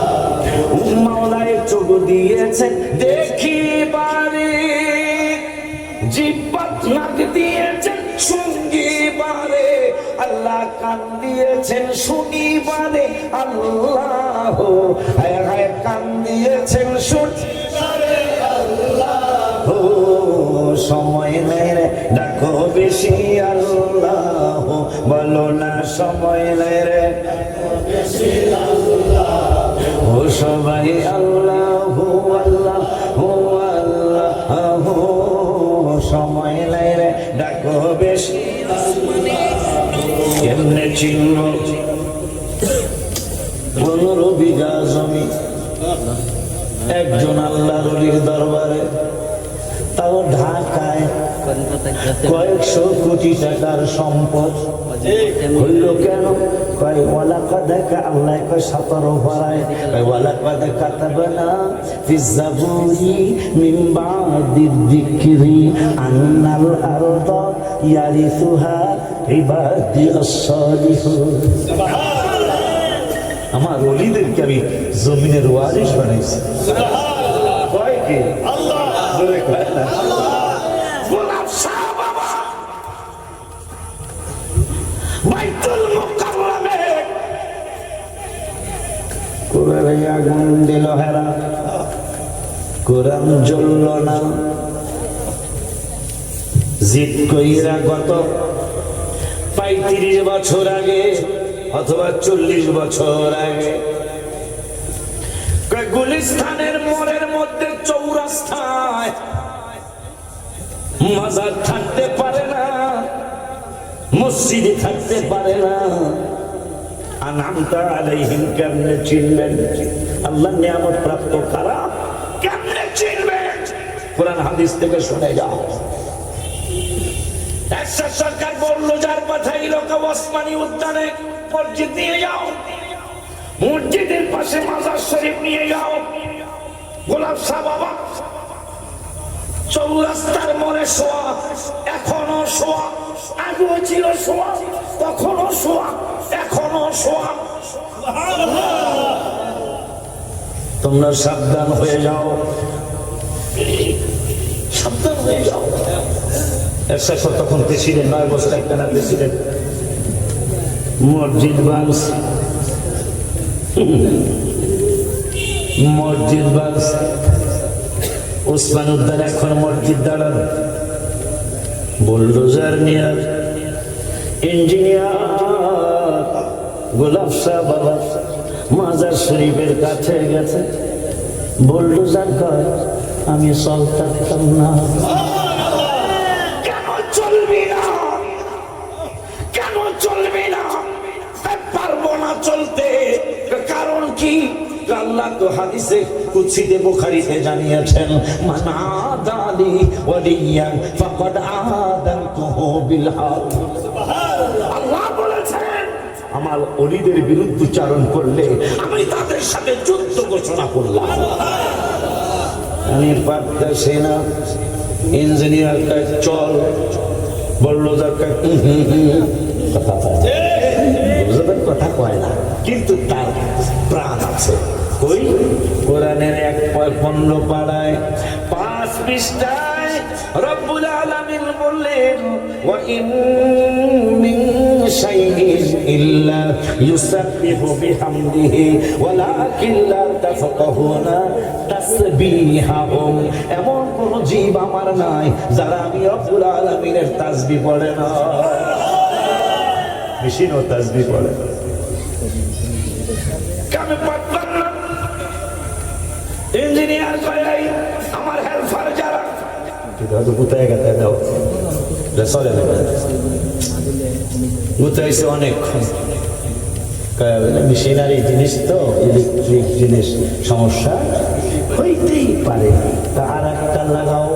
মাওলায় চোখ দিয়েছেন দেখিবারে, জিহ্বা নাক দিয়েছেন শুনগিবারে, আল্লাহ কান দিয়েছেন শুনিবারে আল্লাহ, হায় হায় কান দিয়েছেন শুনিবারে আল্লাহ, সময় নেই রে ডাকো বেশি আল্লাহ, বলো না সময় নেই রে বেশি আল্লাহ, ও সবাই আল্লাহ আল্লাহ আল্লাহ, সময় নেই রে ডাকো বেশি। কেমনে চিহ্ন 15 বিঘা জমি একজন আল্লাহর ওলির দরবারে, তাও ঢাকায় কয়েকশো কোটি টাকার সম্পদ হইল কেন? কয় ওয়ালাকাদ আল্লাহ কয় 17 ভরায়, কয় ওয়ালাকাদ কাতাবনা ফিজ জাবুরি মিন বাদিদ যিকরি আন্নাল আরদা ইয়ারিসুহা ইবাদিয়াস সালিহুন। সুবহানাল্লাহ, আমার ওলিদেরকে আমি জমিনের ওয়ারিশ বানাইছি। সুবহানাল্লাহ, কয় কি আল্লাহ জোরে কয় না আল্লাহ। গোলাপ শাহ বাবা বাইতুল মুকাররমে কোরআনে আগুন দিল হেরা, কোরআন জ্বলল না, জিদ কইরা গত 35 বছর আগে অথবা 40 বছর আগে গুলিস্তানের মোড়ের মধ্যে চৌরাস্তায় মাজার থাকতে পারে না, মসজিদে থাকতে পারে না, আনআমতা আলাইহিম কেমনে চিনবেন? আল্লাহ নিয়ামত প্রাপ্ত কারা কেমনে চিনবেন? কোরআন হাদিস থেকে শুনে যাও। সরকার বললো যার পাঠাইল ওসমানী উদ্যানে মসজিদ নিয়ে যাও, মসজিদের পাশে মাজার শরীফ নিয়ে যাও। গোলাপ শাহ বাবা চৌরাস্তার মোড়ে শোয়া, এখনো শোয়া, আগেও ছিল শোয়া, তখনও শোয়া, এখনো শোয়া। তোমরা সাবধান হয়ে যাও, সাবধান হয়ে যাও। তখন প্রেসিডেন্ট, 9 বছর একটা না প্রেসিডেন্ট, মসজিদ ভাঙছে, মসজিদ ভাঙছে। ওসমান উদ্যান এখন মসজিদ দাঁড়ান, বুলডোজার নিয়ে ইঞ্জিনিয়ার গোলাপ শাহ বাবা মাজার শরীফের কাছে গেছে। বুলডোজার কয় আমি চলতাম না। কেন চলবি না? কেন চলবি না? পারবো না চলতে। কারণ কি? আল্লাহ তো হাদিসে কুদসিতে বুখারীতে জানিয়েছেন, মান আদালি ওয়ালিয়ান ফাকাদ আযানতুহু বিল হারব। সুবহানাল্লাহ। আল্লাহ বলেছেন আমার ওলিদের বিরুদ্ধে উচ্চারণ করলে আমি তাদের সাথে যুদ্ধ ঘোষণা করলাম। আমি পারতেছি না। ইঞ্জিনিয়ার কাজ চল, বললো কথা কয় না, কিন্তু তার প্রাণ আছে। ওই কোরআনের 1:15 পাড়ায় 5 পৃষ্ঠায় রব্বুল আলামিন বললেন, ওয়া ইন মিন শাইইন ইল্লা ইউসাব্বিহু বিহামদিহি ওয়ালাকিন লা তাফকাহুনা তাসবিহাহুম। এমন কোন জীব আমার নাই যারা আমি রব্বুল আলামিনের তাসবিহ পড়ে না। মেশিনও তাসবিহ পড়ে। আমি পারতাম না। ইঞ্জিনিয়ার কয় আমার হেল্পার যারা গুতায় গেছে দাও চলে গুতাইছে অনেকক্ষণ। মেশিনারি জিনিস তো, ইলেকট্রিক জিনিস, সমস্যা হইতেই পারে, তা আর একটা লাগাও।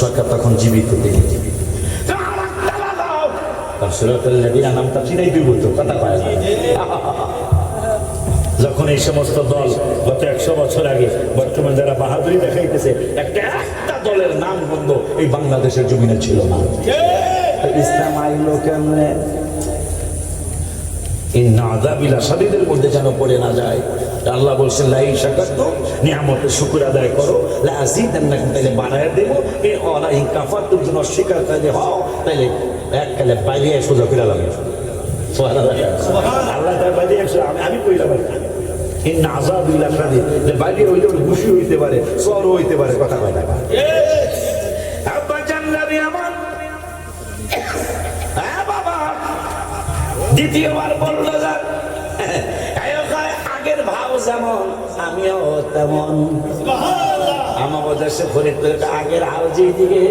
সরকার তখন জীবিত তিনি নামটা চিনাই দিব তো, কথা পায় না। যখন এই সমস্ত দল গত 100 বছর আগে বর্তমান যারা বাহাদুরি দেখাইতেছে, একটা দলের নাম বন্ধ এই বাংলাদেশের জমিনে ছিল না। ইসলাম আইলো কেমনে? এই নাযাবিল আসাদীদের মধ্যে যেন পড়ে না যায়। আল্লাহ বলছেন লাইন শাকারতুম, নিয়ামতের শুকর আদায় করো, লা আযীদান্নাকুম, তাইলে বাড়ায় দেব। এই ওয়ালা ইন কাফারতুম, যদি অস্বীকার করে হও তাইলে এককালে বাইরে সোজা করে লাগাবে। সুবহানাল্লাহ, সুবহানাল্লাহ। আল্লাহ তার বাইরে আমি কইলাম এই নাযাবিল আসাদী, যে বাইরে হইলে খুশি হইতে পারে, সর হইতে পারে, কথা কয় না। আব্বা জানলাবি আমার, হ্যাঁ বাবা, দ্বিতীয়বার বললো যা আগের ভাব যেমন আমিও তেমন। আমার দেশে ফরিদপুরে আগের হাল যেদিকে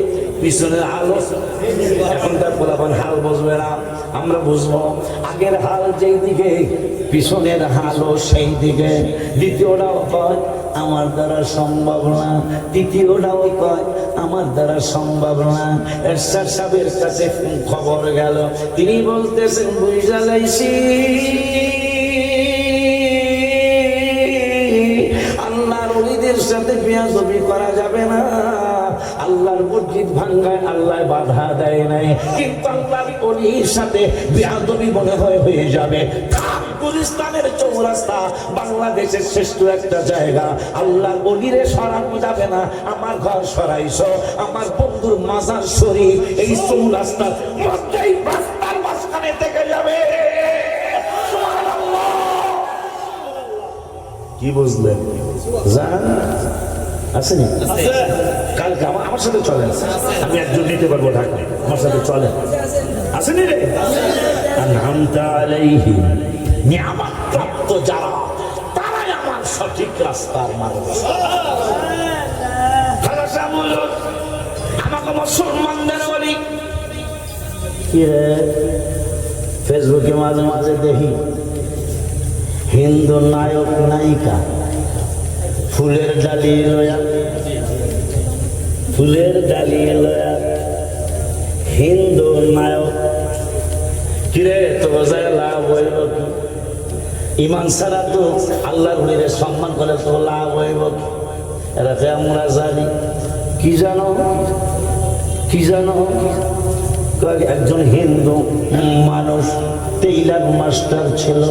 পিছনের হাল, এখন তার পোলাপান হাল বুঝবে না, আমরা বুঝবো। আগের হাল যেই দিকে পিছনের হালও সেই দিকে। দ্বিতীয়টাও কয় আমার দ্বারা সম্ভব না, তৃতীয়টাও কয় আমার দ্বারা সম্ভব না। এরশাদ সাহেবের কাছে খবর গেল, তিনি বলতেছেন বুঝা যাইছি আল্লাহর ওলিদের সাথে বেয়াদবি করা যাবে না। আল্লাহর মসজিদ ভাঙ্গায় আল্লাহ বাধা দেয় নাই, কিন্তু আল্লাহর ওলির সাথে বেয়াদবি মনে হয় হয়ে যাবে। গুলিস্তানের চৌরাস্তা বাংলাদেশের শ্রেষ্ঠ একটা জায়গা, আল্লাহর ওলিরে সরানো যাবে না। আমার ঘর সরাইছো, আমার বন্ধুর মাজার শরীফ এই চৌরাস্তার মধ্যেই রাস্তার মাঝখানে থেকে যাবে। কি বুঝলেন? জান আসেনি কালকে আমার সাথে চলেন, আমি একজন নিতে পারবো ঢাকা, আমার সাথে চলেন, আসেনি রে? আনআমতা আলাইহিম, নিয়ামত প্রাপ্ত যারা, তারাই আমার সঠিক রাস্তার মানুষ। আমাকে মুসলমানদের বলি কি রে, ফেসবুকে মাঝে মাঝে দেখি হিন্দু নায়ক নায়িকা ফুলের ডালি লয়া, ফুলের ডালি লয়া হিন্দু নায়ক। কিরে তো বোঝায় লাভ হইব কি? ইমান ছাড়া তো আল্লাহর ওলিরে সম্মান করে তো লাভ হইব কি? এরা আমরা জানি কি জানো, কি জানো? একজন হিন্দু মানুষ টেইলার মাস্টার ছিল,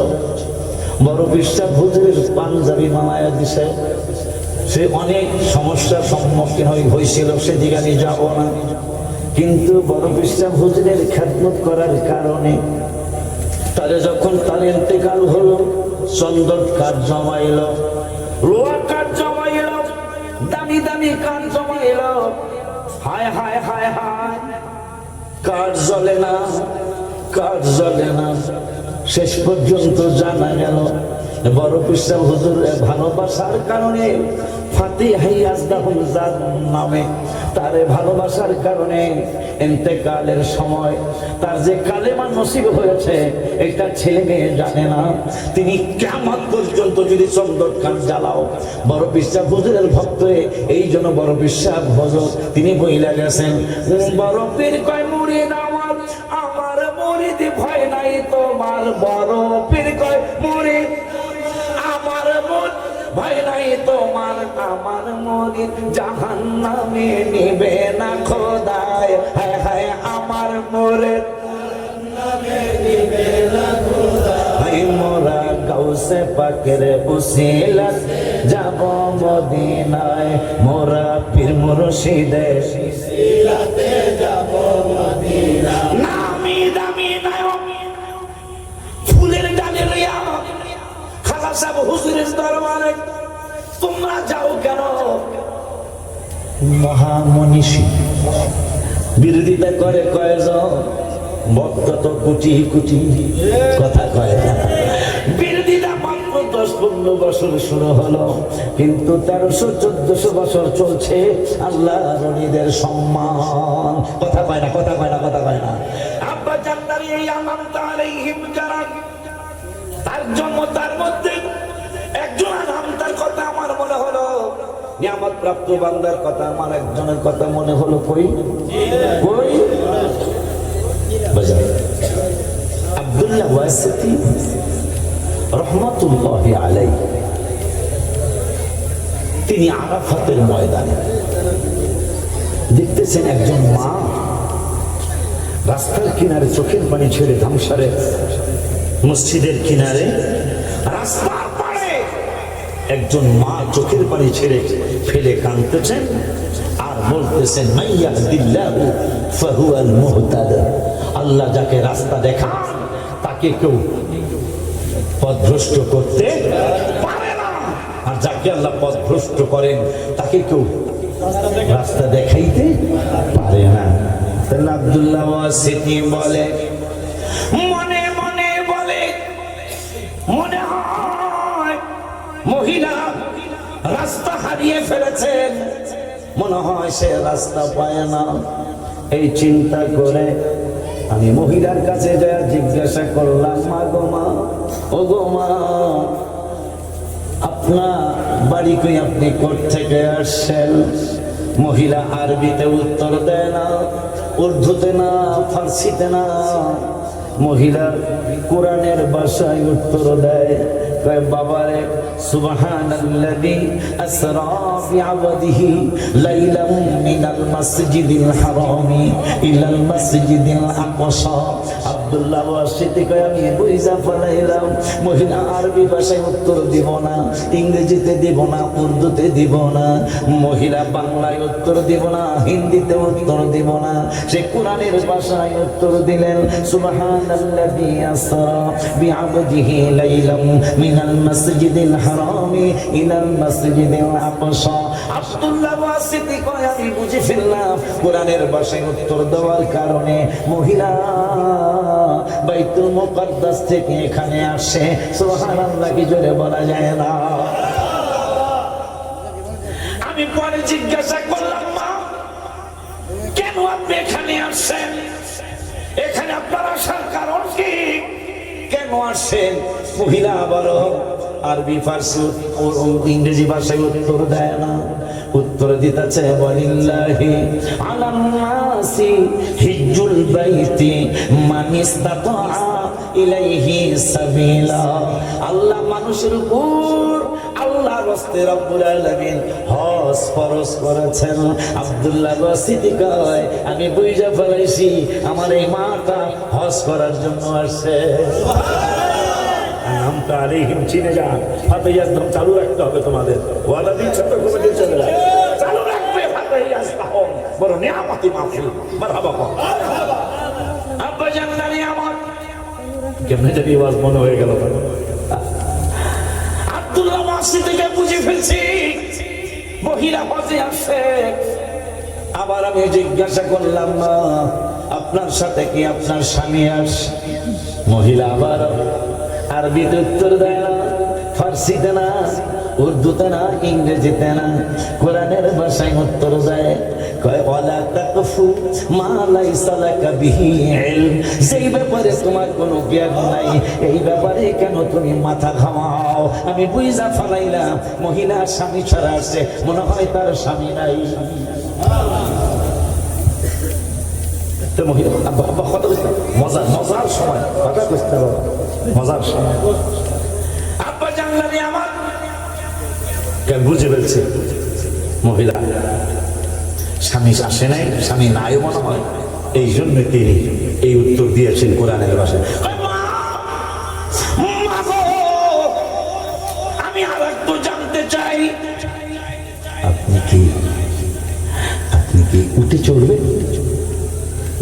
বড় বিশ্বাস হুজুরের পাঞ্জাবি মামায়া দিছে। সে অনেক সমস্যার সম্মুখীন হয়েছিল, সেদিকে আমি যাব না। কিন্তু বড় বিশ্বাস হুজুরের খেদমত করার কারণে তারে যখন তার ইন্তেকাল হলো, চন্দন কাঠ জমাইল, লোহা কাঠ জমাইল, দামি দামি কাঠ জমাইল। হায় হায় হায় হায়, কাঠ জ্বলে না, কাঠ জ্বলে না। শেষ পর্যন্ত জানা গেল বড় বিশ্বাস হুজুরের ভালোবাসার কারণে ফাতিহাই আজদাহুল জাদ নামে তারে ভালোবাসার কারণে ইন্তেকালের সময় তার যে কালেমা নসিব হয়েছে এটা ছেলে মেয়ে জানে না। তিনি কিয়ামত পর্যন্ত যদি চন্দন কাঠ জ্বালাও, বড় বিশ্বাস হুজুরের ভক্ত, এই জন্য বড় বিশ্বাস হুজুর তিনি বইলা গেছেন, বড় পীর কয় মুরিদ আমার, আমার মুরিদ ভয় নাই তোমার। বড় পীর কয় মুরিদ আমার, মুরিদ ভয় নাই তোমার। আমার মুরিদ জাহান্নামে নিবে না খোদায়। হায় হায় আমার মুরিদ জাহান্নামে নিবে না খোদায়। মোরা গাউসে পাকের উসিলাত যাব মদিনায়, মোরা পীর মুর্শিদের উসিলাতে যাব মদিনায়। নামি দামি নায়ক ফুলের ডালে লইয়া খাজা সাহেব হুজুরের দরবারে তোমরা যাও কেন? মহামনীষী বিরোধিতা করে কয়জন, ভক্ত তো কোটি কোটি, কথা কয় না। বিরোধিতা মাত্র 10-15 বছর শুরু হলো, কিন্তু 1300-1400 বছর চলছে আল্লাহ রলিদের সম্মান। কথা কয় না, কথা কয় না, কথা কয় না। আব্বা জান্নারি এই আনন্দ আলাইহিম যারা তার জন্ম, তার মধ্যে একজন নাম, তার কথা আমার মনে হলো, নিয়ামত প্রাপ্ত বান্দার কথা আমার একজনের কথা মনে হলো। কই কই বাজার আব্দুল্লাহ ওয়াসিতি রহমাতুল্লাহি আলাইহি, তিনি আরাফাতের ময়দানে দেখতেছেন একজন মা রাস্তার কিনারে চোখের পানি ছেড়ে, ধামসারে মসজিদের কিনারে রাস্তার পাড়ে একজন মা চোখের পানি ছেড়ে ফেলে কাঁদতেছেন আর বলতেছেন, মাইয়াহদিল্লাহু ফাহুয়াল মুহতাদা। আল্লাহ যাকে রাস্তা দেখান তাকে কেউ পথভ্রষ্ট করতে পারে না, আর যাকে আল্লাহ পথভ্রষ্ট করেন তাকে কেউ রাস্তা দেখাইতে পারে না। তাহলে আব্দুল্লাহ ওয়াসিতি বলে, মনে মনে বলে, মনে হয় মহিলা রাস্তা হারিয়ে ফেলেছেন, মনে হয় সে রাস্তা পায় না। এই চিন্তা করে আমি মহিলার কাছে যা জিজ্ঞাসা করলাম, মা গো মা, ও গো মা, আপনার বাড়ি কই, আপনি কোথা থেকে আসছেন? মহিলা আরবিতে উত্তর দেয় না, উর্দুতে না, ফার্সিতে না, মহিলা কোরআনের ভাষায় উত্তর দেয়। কয় বাবারে, সুবহানাল্লাযী আসরা বিআবদিহি লাইলাম মিনাল মাসজিদিল হারামি ইলাল মাসজিদিল আকসা। আব্দুল্লাহ ওয়াসিতি কয় আমি বুঝা ফেলাইলাম, মহিলা আরবি ভাষায় উত্তর দিব না, ইংরেজিতে দিব না, উর্দুতে দিব না, মহিলা বাংলায় উত্তর দিব না, হিন্দিতে উত্তর দিব না, সে কোরআনের ভাষায় উত্তর দিলেন, সুবহানাল্লাযী আসরা বিআবদিহি লাইলাম মিনাল মাসজিদিল হারামি ইলাল মাসজিদিল আকসা। আব্দুল্লাহ ওয়াসিতি কয় আমি বুঝে ফেললাম কোরআনের ভাষায় উত্তর দেওয়ার কারণে মহিলা বাইতুল মুকাদ্দাস থেকে এখানে আসে। সুবহানাল্লাহ কি জোরে বলা যায় না? আমি পরে জিজ্ঞাসা করলাম, মা কেন আপনি এখানে আসছেন? এখানে আপনার আসার কারণ কি? কেন আসেন? মহিলা আবারও আরবি ফার্সি ও ইংরেজি ভাষায় উত্তর দেয় না, উত্তর দিতেছে ওয়ালিল্লাহি আলান নাসি হিজ্জুল বাইতি মান ইসতাতা ইলাইহি সাবিলা। আল্লাহ মানুষের উপর আল্লাহর রাস্তে রব্বুল আলামিন হজ ফরজ করেছেন। আব্দুল্লাহ সিদ্দিক কয় আমি বুঝা ফেলাইছি আমার এই মাটা হজ করার জন্য আসছে। নামটা আলাইহিম চিনে যান, ফাতাহ একদম চালু রাখতে হবে তোমাদের। ওয়াদা দিচ্ছে তো কমিটি চলে যায়, চালু রাখবে ফাতাহ আসতাহম বড় নিয়ামতি মাহফিল। মারহাবা মারহাবা। আব্বা জান্নাতি আমার কেমনে জানি আওয়াজ মনে হয়ে গেল। আব্দুল্লাহ মসজিদ থেকে বুঝে ফেলছি মহিলা হজে আসছে। আবার আমি জিজ্ঞাসা করলাম না আপনার সাথে কি আপনার স্বামী আসে? মহিলা আবার আরবিতে উত্তর দেয় না, ফার্সিতে না, উর্দুতে না, ইংরেজিতে না, কোরআনের ভাষায় উত্তর দেয়। কয় ওয়ালা তাকফু মা লাইসা লাকা বিহি ইলম, যেই ব্যাপারে তোমার কোনো জ্ঞান নাই এই ব্যাপারে কেন তুমি মাথা ঘামাও? আমি বুঝা ফেলাইলাম মহিলা স্বামী ছাড়া আসছে, মনে হয় তার স্বামী নাই। তো মহিলা কথা বলতে মজার সময় কথা বুঝতে হবে, মজার সময়। আব্বা জানলানি আমার কেন বুঝে ফেলছে মহিলা স্বামী আসে নাই, স্বামী নাই মনে হয়, এই জন্য তিনি এই উত্তর দিয়েছেন কোরআনের ভাষায়। আমি আর একটু জানতে চাই আপনি কি উঠে চলবেন?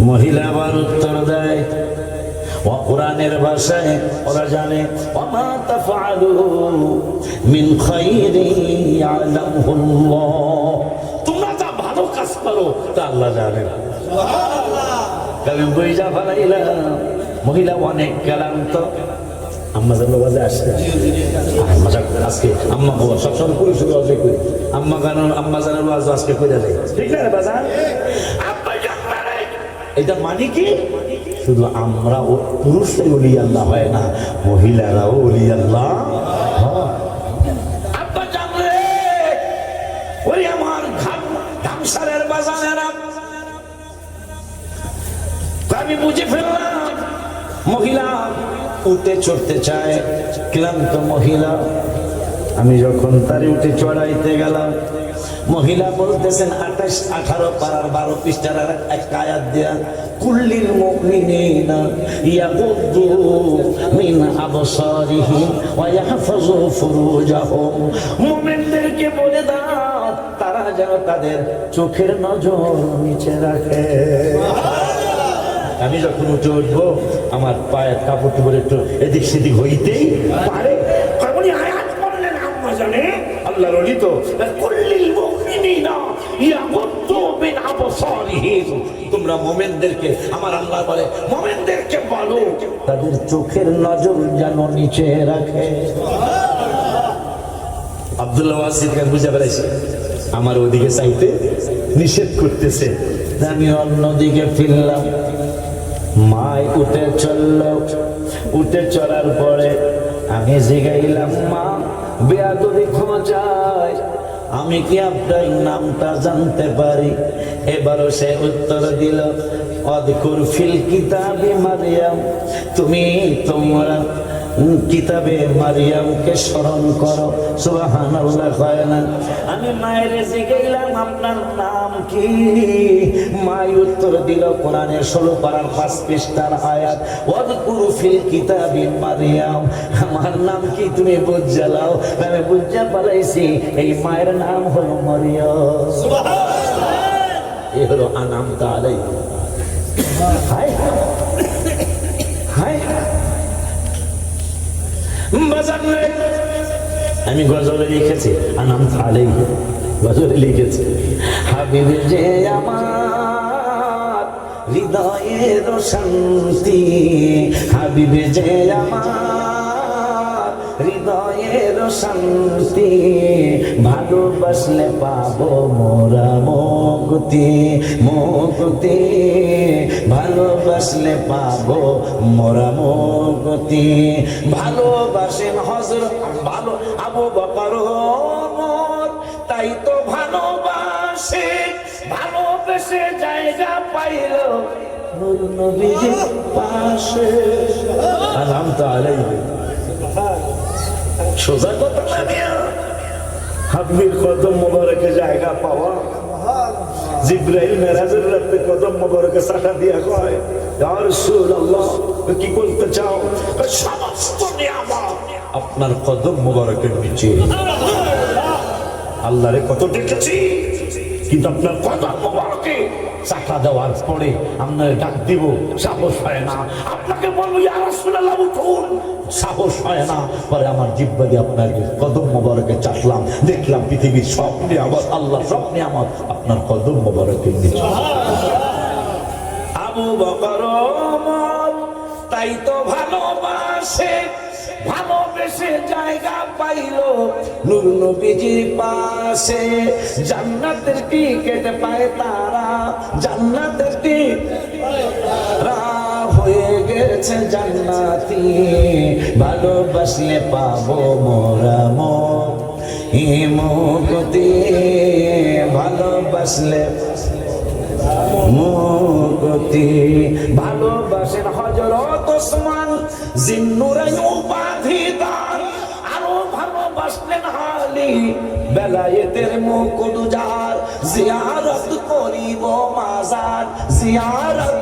মহিলা আবার উত্তর দেয় ও কোরআনের ভাষায় ওরা জানে ওমা তাফআলু মিন খাইরি ইয়ালামুল্লাহ, তোমরা যা ভালো কাজ করো তা আল্লাহ জানেন। কবি বুঝা ফেলাইলাম মহিলা অনেক ক্লান্ত। আম্মা যেন বাজে আসছে আজকে আম্মা বাবা সবসময় পুরুষের ওয়াজ করি, আম্মা জানার ওয়াজ আজকে কইরা যায়, ঠিক না রে বাজার? এটা মানে কি? শুধু আমরা পুরুষরাই ওলি আল্লাহ হয় না, মহিলারাও ওলি আল্লাহ। আব্বা জানলে ওই আমার ধামসারের বাজানেরা আমি বুঝে ফেললাম মহিলা উঠে চড়তে চায়, ক্লান্ত মহিলা। আমি যখন তারে উঠে চড়াইতে গেলাম মহিলা বলতেছেন 28-18 পারার 12 পৃষ্ঠার এক আয়াত দেয়া কুল্লিল মুমিনিনা ইয়াগুদ্দু মিন আবসারিহিম ওয়া ইয়াহফাযু ফুরুজাহুম, মুমিনদেরকে বলে দাও তারা যেন তাদের চোখের নজর নিচে রাখে। আমি যখন উঠে উঠবো আমার পায়ের কাপড় টুপড় একটু এদিক সেদিক হইতেই পারে। উনি আয়াত পড়লেন আম্মা জানে আল্লাহর ওলি তো কুল্লিল মুমিনিনা ইয়াগুদ্দু মিন আবসারিহিম, তোমরা মুমিনদেরকে আমার আল্লাহ বলে মুমিনদেরকে বলো তাদের চোখের নজর যেন নিচে রাখে। আব্দুল্লাহ ওয়াসিদ খান বুঝে বেড়াইছে আমার ওদিকে চাইতে নিষেধ করতেছে, আমি অন্যদিকে ফিরলাম। মাই উঠে চলল, উঠে চলার পরে আমি জিগাইলাম মা বেয়াদবি ক্ষমা চাই, আমি কি আপনার নামটা জানতে পারি? এবারও সে উত্তর দিল অযকুর ফিল কিতাবি মারিয়াম, তুমি তোমরা কিতাবে মারিয়ামকে স্মরণ করো। সুবহানাল্লাহ কয় না? আমি মায়ের জিগাইলাম আপনার নাম কি? মাই উত্তর দিল কোরআনের 16 পারার 5 পৃষ্ঠার আয়াত ওয়াযকুর ফিল কিতাবি মারিয়াম, আমার নাম কি তুমি বুঝালাও? আমি বুঝা পালাইছি এই মায়ের নাম হলো মারিয়াম। সুবহানাল্লাহ, এই হলো আনামতা আলাইহি। হায় হায় আমি গজলে লিখেছি আনামতা আলাইহি, গজলে লিখেছি হাবিব যে আমার হৃদয়ের শান্তি, হাবিব যে আমার হৃদয়ের শান্তি, ভালোবাসলে পাবো মোরা মুক্তি, মুক্তি, ভালোবাসলে পাবো মোরা মুক্তি। ভালোবাসেন হযরত ভালো আবু বকর ওমর, তাই তো ভালোবাসে, ভালোবেসে জায়গা পাইল নূর নবীর পাশে। আনহামতু আলাইহি। সোজা কথা না মিয়া, হাবিবের কদম মোবারকে জায়গা পাওয়া। জিবরাইল মেরাজের রাতে কদম মোবারকে সাটা দিয়া কয়, ইয়া রাসূলুল্লাহ, কি বলতে চাও? সমস্ত নিয়ামত আপনার কদম মোবারকের নিচে। আল্লাহরে কত দেখেছি, কিন্তু আপনার কদম মোবারকে চাকা দেওয়ার পরে আপনার ডাক দিব, সাহস হয় না। আপনাকে বলবো ইয়া রাসূলুল্লাহ উঠুন, সাহস হয় না। পরে আমার জিহ্বা দিয়ে আপনার কদম মোবারকে চাটলাম, দেখলাম পৃথিবীর সব নিয়ামত, আল্লাহ সব নিয়ামত আপনার কদম মোবারকের নিচে। আবু বকর ওমর তাই তো ভালোবাসে, ভালোবেসে জায়গা পাইল নূর নবীজির পাশে। জান্নাতের টিকিট পায় তারা, জান্নাতের টিকিট হয়ে গেছে জান্নাতি, ভালোবাসলে পাবো মোরা মুক্তি, ভালোবাসলে মুক্তি। ভালোবাসেন হযরত ওসমান জিন্নুরাই উপাধিদার, আরো ভালোবাসলেন আলী বেলায়েতের মুকুটজার। জিয়ারত করিব মাজার, জিয়ারত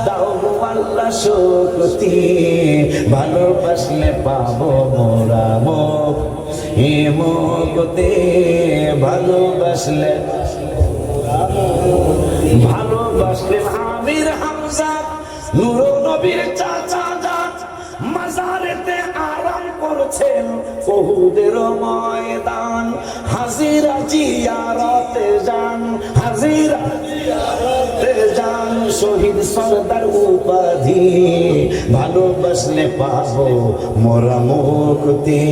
দাও আল্লাহ শক্তি, ভালোবাসলে পাবো মোরা মুক্তি, ভালোবাসলে ভালোবাসলেন আমির হামজা নূর নবীর চাচা জান, মাজারেতে আরাম করছেন উহুদের ময়দান। হাজিরা জিয়ারতে যান, হাজিরা জিয়ারতে যান, শহীদ সরদার উপাধি, ভালোবাসলে পাবো মোরা মুক্তি।